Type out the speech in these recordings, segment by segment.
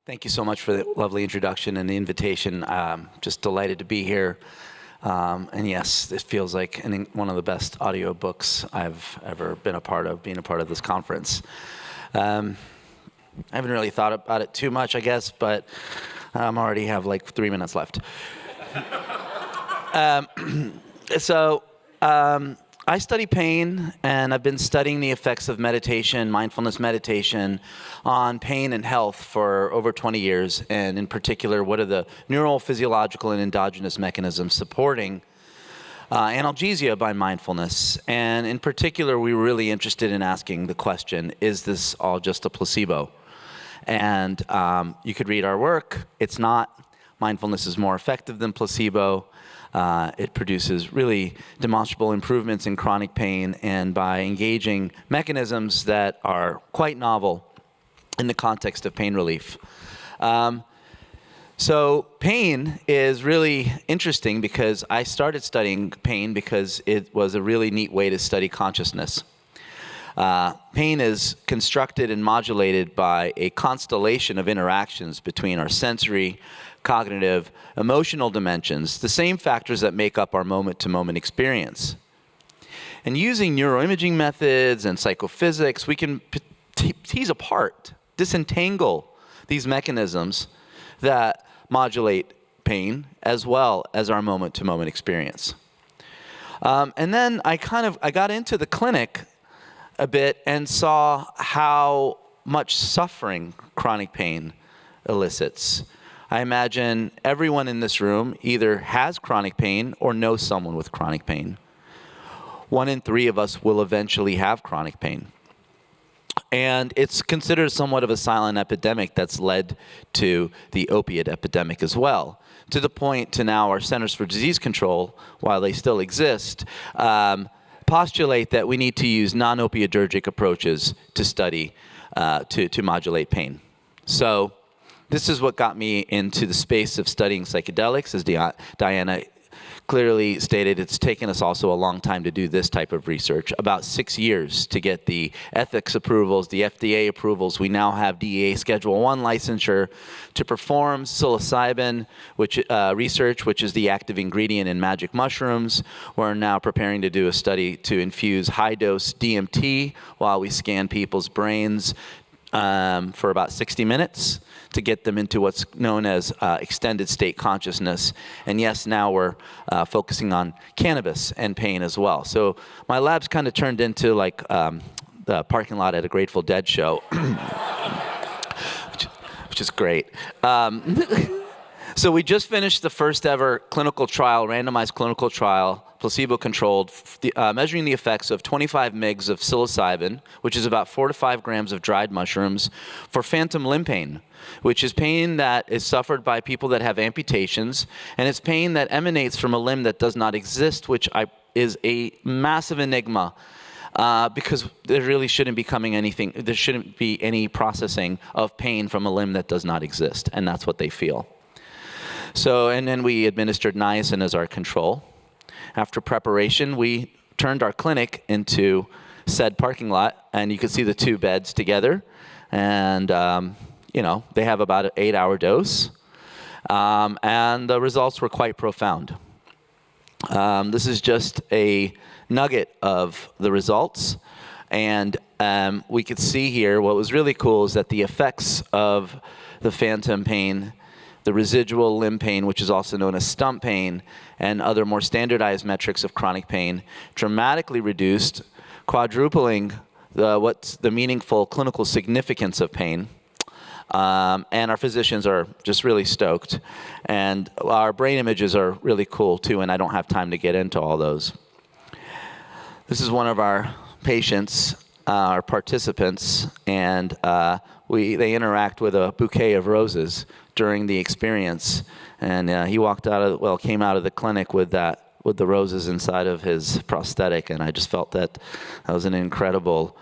Thank you so much for the lovely introduction and the invitation. Just delighted to be here. And yes, it feels like one of the best audio books I've ever been a part of, being a part of this conference. I haven't really thought about it too much, I guess, but I already have like 3 minutes left. I study pain, and I've been studying the effects of meditation, mindfulness meditation, on pain and health for over 20 years, and in particular, what are the neural, physiological, and endogenous mechanisms supporting analgesia by mindfulness. And in particular, we were really interested in asking the question, is this all just a placebo? And you could read our work. It's not. Mindfulness is more effective than placebo. It produces really demonstrable improvements in chronic pain, and by engaging mechanisms that are quite novel in the context of pain relief. So pain is really interesting because I started studying pain because it was a really neat way to study consciousness. Pain is constructed and modulated by a constellation of interactions between our sensory, cognitive, emotional dimensions, the same factors that make up our moment-to-moment experience. And using neuroimaging methods and psychophysics, we can tease apart, disentangle these mechanisms that modulate pain as well as our moment-to-moment experience. And then I got into the clinic a bit and saw how much suffering chronic pain elicits. I imagine everyone in this room either has chronic pain or knows someone with chronic pain. 1 in 3 of us will eventually have chronic pain. And it's considered somewhat of a silent epidemic that's led to the opiate epidemic as well, to the point to now our Centers for Disease Control, while they still exist, postulate that we need to use non-opioidergic approaches to study, to modulate pain. So this is what got me into the space of studying psychedelics. As Diana clearly stated, it's taken us also a long time to do this type of research, about 6 years to get the ethics approvals, the FDA approvals. We now have DEA Schedule I licensure to perform psilocybin research, which is the active ingredient in magic mushrooms. We're now preparing to do a study to infuse high-dose DMT while we scan people's brains for about 60 minutes to get them into what's known as extended state consciousness. And yes, now we're focusing on cannabis and pain as well. So my lab's kind of turned into like the parking lot at a Grateful Dead show, which is great. So we just finished the first ever clinical trial, randomized clinical trial, placebo-controlled, measuring the effects of 25 mg of psilocybin, which is about 4 to 5 grams of dried mushrooms, for phantom limb pain, which is pain that is suffered by people that have amputations, and it's pain that emanates from a limb that does not exist, which is a massive enigma. Because there really shouldn't be there shouldn't be any processing of pain from a limb that does not exist, and that's what they feel. So, and then we administered niacin as our control. After preparation, we turned our clinic into said parking lot, and you can see the 2 beds together, and they have about an 8-hour dose, and the results were quite profound. This is just a nugget of the results, and we could see here what was really cool is that the effects of the phantom pain, the residual limb pain, which is also known as stump pain, and other more standardized metrics of chronic pain, dramatically reduced, quadrupling what's the meaningful clinical significance of pain. And our physicians are just really stoked. And our brain images are really cool too, and I don't have time to get into all those. This is one of our patients, our participants, and they interact with a bouquet of roses during the experience, and he came out of the clinic with the roses inside of his prosthetic, and I just felt that was an incredible,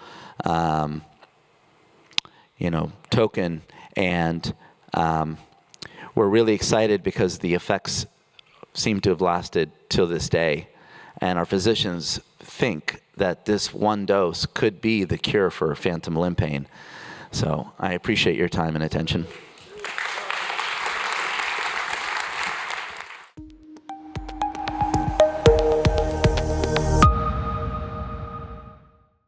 token, and we're really excited because the effects seem to have lasted till this day, and our physicians think that this 1 dose could be the cure for phantom limb pain. So I appreciate your time and attention.